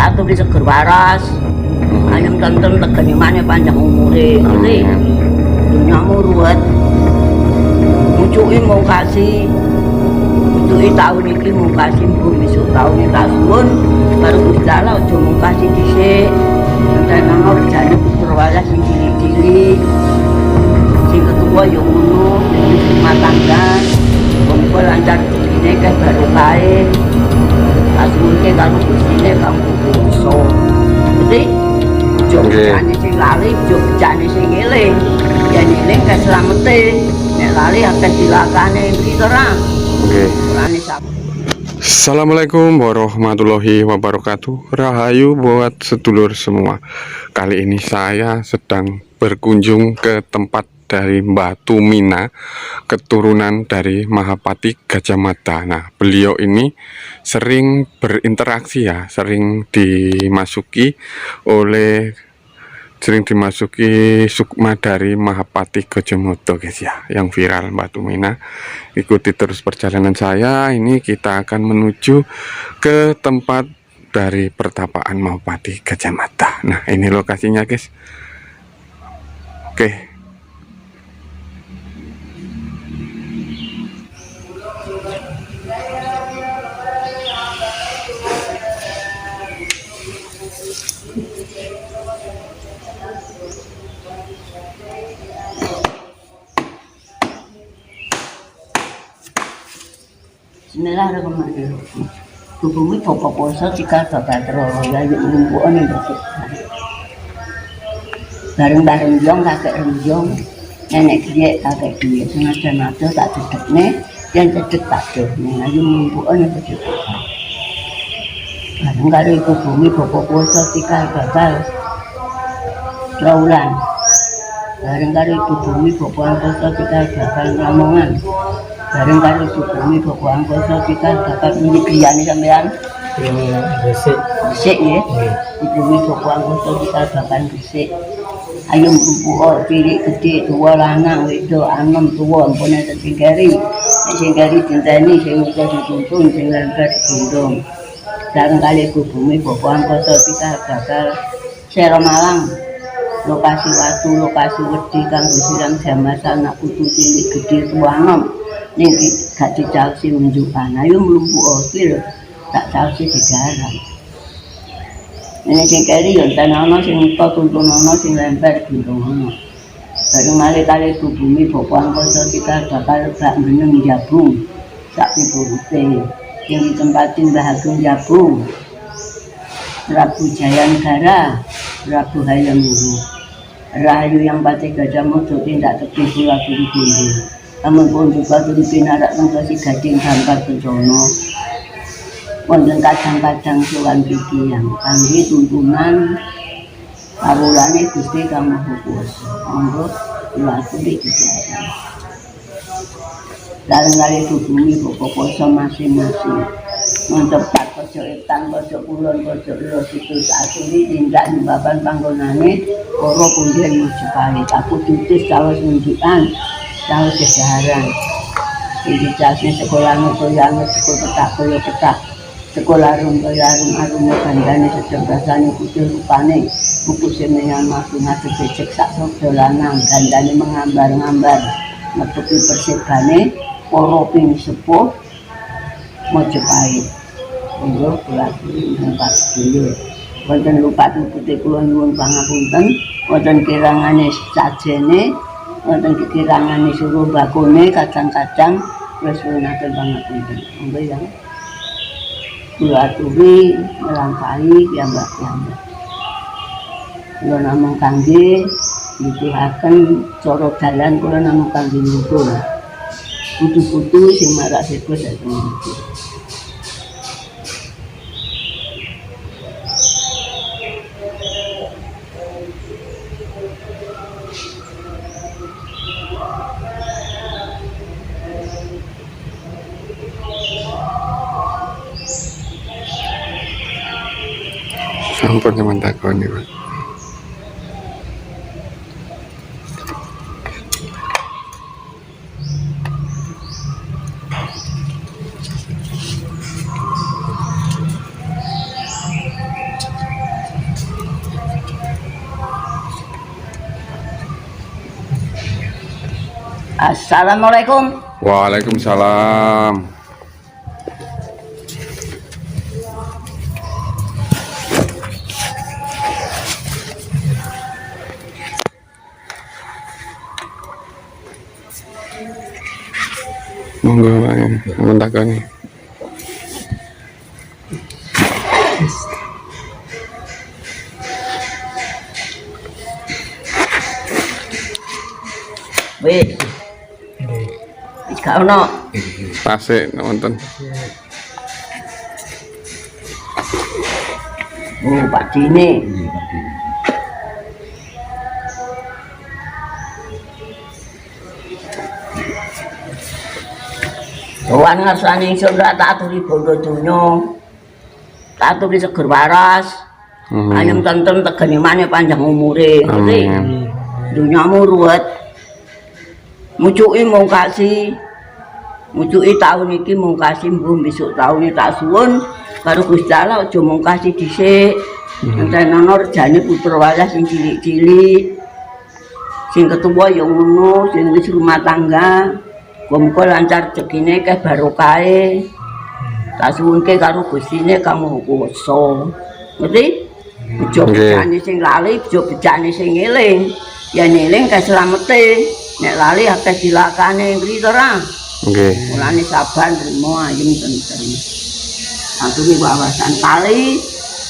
satu di seger waras. Ayam tentu tegani mana panjang umure, ngerti? Dunyamu ruwet. Pucuki mau kasih, pucuki tahun ini mau kasih besok tahun ini tahun baru berjalan aja mau kasih dhisik. Dan ana rejane putra waras sing cilik-cilik. Sing ketua yo ngono, sing rumah tangga. Wong lancar ini kan baru kae. Asmune karo gusine kamu iso. Ngerti? Jane sing lali, jane sing eling. Yen eling keselamete, nek lali akeh cilakane iki ora. Nggih. Assalamualaikum warahmatullahi wabarakatuh. Rahayu buat sedulur semua. Kali ini saya sedang berkunjung ke tempat dari Mbah Tumina, keturunan dari Mahapati Gajah Mada. Nah, beliau ini sering berinteraksi ya, sering dimasuki sukma dari Mahapati Gajah Mada guys ya, yang viral Mbah Tumina. Ikuti terus perjalanan saya. Ini kita akan menuju ke tempat dari pertapaan Mahapati Gajah Mada. Nah, ini lokasinya guys. Oke. Bismillahirrahmanirrahim. Bumi pokok poso cikal bakal terus ya ngumpulane besok. Bareng-bareng jong kakek renjong, nenek dia kakek dia senajan ada tak cedekne, yang cedek tak dohne, ayo ngumpulane besok. Bareng karo iku bumi pokok poso cikal bakal trawulan. Bareng karo iku bumi pokok poso cikal bakal lamongan. Bareng karo bumi pokok angkasa kita dapat nyegriane sampean resik ya. Bumi pokok angkasa kita dapat resik. Ayo mbuh cilik gedhe tuwa lanang wedok anem tuwa ampune sing gari. Sing gari dinteni sing iso dituntun sing lancar dindong. Bareng kali bumi pokok angkasa kita bakal Sero Malang. Lokasi watu, lokasi wedi kang disiram jamasan nak putu cilik gedhe tuwa anem. Ning gak dicausi unjukan ayo mlumpuh iki lho tak causi digarang ini sing keri yo tenono sing tuntun ono sing lemper gunung ono bareng male kali bumi bapa angkasa kita bakal gak meneng jabung sak piturute yang ditempatin Mbah Agung Jabung Prabu Jayanegara Prabu Hayam Wuruk Rahayu yang Pati Gajah Mada tindak tepi kula buru-buru namun pun juga tuli pinarak mengkasi gading gambar bencana wonten kadang-kadang sowan pikiran kangge tuntunan kawulane Gusti Kang Maha Kuwasa monggo kula aturi dijaran dalem-dalem bumi pokok poso masing-masing mentepat pojok etan pojok kulon pojok lor situs asuli tindak nyembaban panggonane para punden Majapahit aku tutus cawas nunjukan tahu kejaran ini jasnya sekolah ngotoyan sekolah petak sekolah rum arum gandane sedang rasane kucil rupane buku semenyan masuk ngadep becek sak dolanang gandane mengambar-ngambar metuki persegane para ping sepuh Majapahit monggo kula numpak dhewe wonten lupa putih kula nyuwun pangapunten wonten kirangane sajene wonten kekirangan suruh bakune kadang-kadang wis wenaken pangapunten. Monggo ya. Kula aturi melangkahi piyambak-piyambak. Kula namung kangge nuduhaken cara dalan kula namung kangge nutur. Putu-putu sing marak sepo dhateng iki. Sampun teman takoni, Pak. Assalamualaikum. Waalaikumsalam. Monggo mentakoni. Wih, wis gak ono. Tasik wonten. Oh, Pak Dini. Tuhan ngersani ingsun ra tak aturi bondo donya. Tak aturi seger waras. Ayem tentrem tegene maneh panjang umure. Ngerti? Dunyamu ruwet. Mucuki mung kasih. Mucuki taun iki mung kasih mbuh besok taune tak suwun karo Gusti Allah aja mung kasih dhisik. Entenono rejane putra walah sing cilik-cilik. Sing ketuwa ya ngono, sing wis rumah tangga. Muga lancar rezekine keh barokahe. Tak suwunke karo Gustine kamu kuwasa. Ngerti? Aja bejane sing lali, aja bejane sing eling. Yen eling keslamete, nek lali akeh cilakane ngerti to ra? Nggih. Mulane sabar trimo ayem tentrem. Aturi wawasan kali,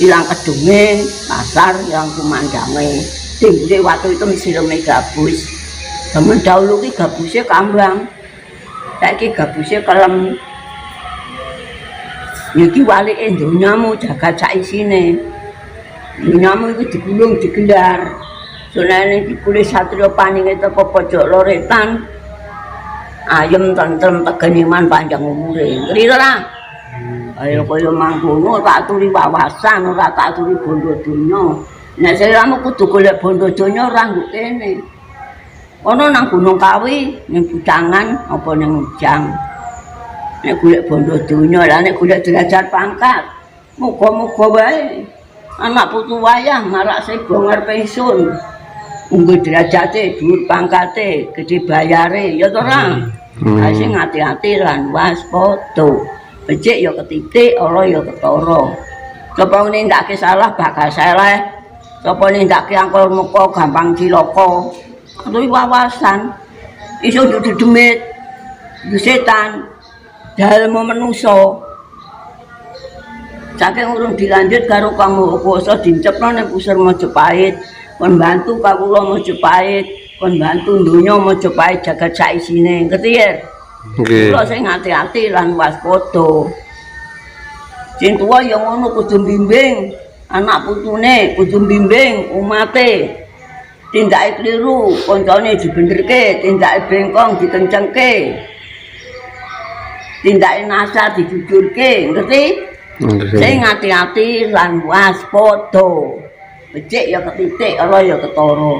ilang kedunge, pasar, ilang kumandange. Timbule watu itu sileme gabus. Zaman dahulu ki gabusnya kambang. Saiki gabuse kelem. Iki walike donyamu jagat sak isine. Donyamu iku digulung digelar. Sunane dikule satriya paninge teko pojok loretan. Ayem tentrem tegeniman panjang umure. Ngerti ora? Ayo kaya mangkono tak aturi wawasan ora tak aturi bondo donya. Nek seliramu kudu golek bondo donya ora nggo kene. Ono nang Gunung Kawi, ning Budangan apa ning Ujang. Nek golek bondo donya, lah nek golek derajat pangkat, muga-muga wae anak putu wayah marak sego ngarepe ingsun. Unggul derajate, dhuwur pangkate, gedhe bayare, ya to ora? Sing ati-ati lan waspada. Becik ya ketitik, ala ya ketara. Sapa nindakake salah bakal seleh. Sapa nindakake angkul muka gampang cilaka. Kuwi wawasan iso dudemit setan dalem manusa saking urung dilanjut karo kamu kuwasa dincepno ning Pusir Majapahit kon bantu kawula Majapahit kon bantu donya Majapahit jagat sak isine ngerti ya nggih kula sing ati-ati lan waspada sing tuwa ya ngono kudu bimbing anak putune kudu bimbing umate tindake kliru, koncone dibenerke, tindake bengkong dikencengke. Tindake nasar dijujurke, ngerti? Sing ati-ati lan waspada. Becik ya ketitik, ala ya ketara.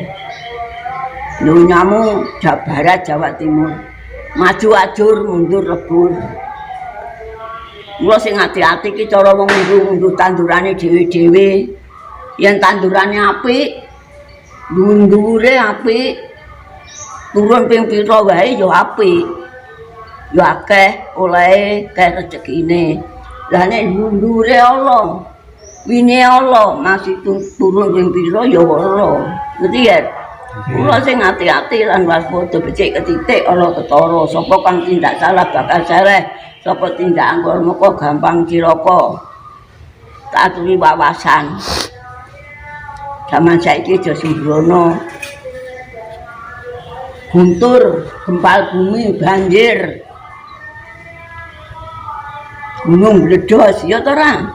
Dunyamu Jawa Barat, Jawa Timur. Maju ajur, mundur lebur. Mula sing ati-ati ki cara wong ngunduh tandurane dhewe-dhewe. Yen tandurane apik dhuwure apik turun ping pira wae ya apik ya akeh olehe kaya rezekine lah nek dhuwure Allah wine Allah masih turun ping pira ya Allah ngerti ya kula sing ati-ati lan waspada becik ketitik ala ketara sapa kang tindak salah bakal seleh sapa tindak anggur muka gampang cilaka tak aturi wawasan. Zaman saiki aja sembrono. Guntur, gempal bumi, banjir. Gunung meledos ya to ra?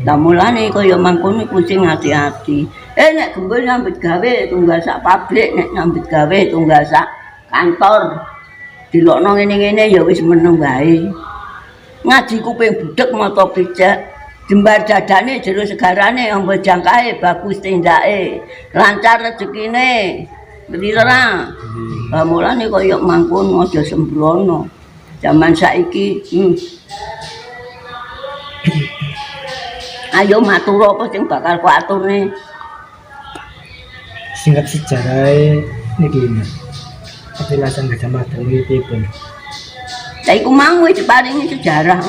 Lah mulane kaya mangkono kucing hati-hati. Nek gembul nyambut gawe tunggal sak pabrik, nek nyambut gawe tunggal sak kantor. Dilokno ngene-ngene ya wis meneng wae. Ngaji kuping budhek mata becek. Jembar dadane jero segarane amba jangkae bagus tindake lancar rezekine ngerti ora mulane kaya mangkono aja sembrono zaman saiki ayo matur apa sing bakal kuaturne singkat sejarah niki penjelasan Gajah Mada iki pun. Lah iku mang wis diparingi sejarah.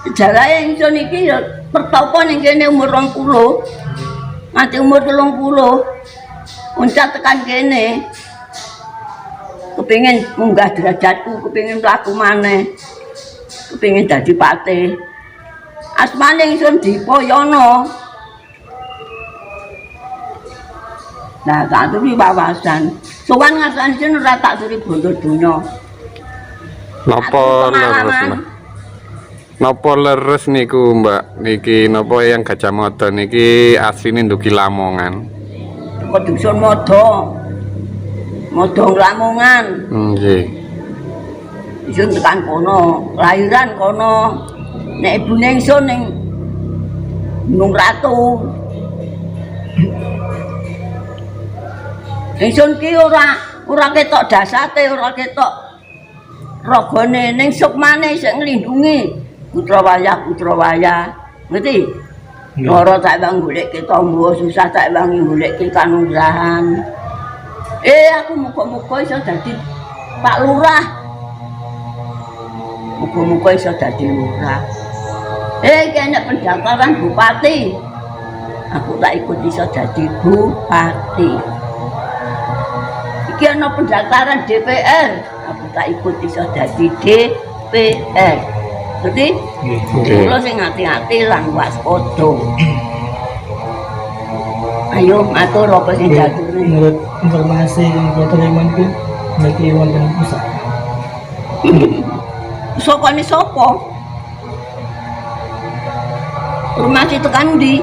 Sejarah ingsun iki ya pertapa ning kene umur 20. Nganti umur 30. Uncat tekan kene. Kepengin munggah derajatku, kepengin mlaku maneh. Kepengin dadi patih. Asmane ingsun Dipoyono. Nah, tak turi wawasan. Sowan ngasan ora tak turi bondo donya. Napa leres, Mbak? Napa leres niku, Mbak? Niki napa yang Gajah Mada niki asline ndugi Lamongan. Teko dusun Modo. Modo Lamongan. Nggih. Isun tekan kono, lahiran kono. Nek ibune ingsun ning Gunung Ratu. Ingsun ki ora ketok dasate, ora ketok ragane ning sukmane sing nglindungi putra wayah. Ngerti? Lara tak wang goleke tangga, susah tak wang goleke kanugrahan. Aku muga-muga iso dadi Pak Lurah. Muga-muga iso dadi lurah. Kene pendaftaran bupati. Aku tak ikut iso dadi bupati. Iki ana pendaftaran DPR. Aku tak ikut iso dadi DPR. Ngerti? Nggih. Kula sing hati-hati lan waspada. Ayo matur apa sing jatuh. Menurut informasi yang kula terima itu niki wonten pusat. Sopane sapa? Rumah si tekan ndi?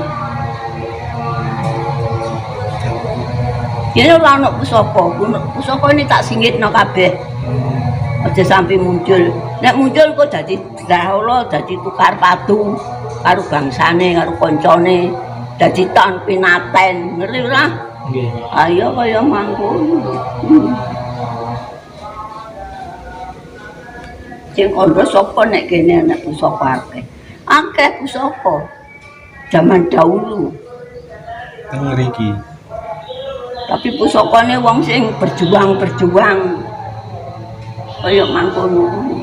Yen ora ana pusaka ini tak singitno kabeh. Aja sampai muncul. Nek muncul kok dadi daholo, dadi tukar padu karo bangsane, karo koncone, dadi tahun pinaten, ngerti ora? Nggih. Ayo kaya mangkono. Sing kandha sapa nek kene ana pusaka akeh. Akeh pusaka. Zaman dahulu. Teng mriki. Tapi pusakane wong sing berjuang kaya mangkono.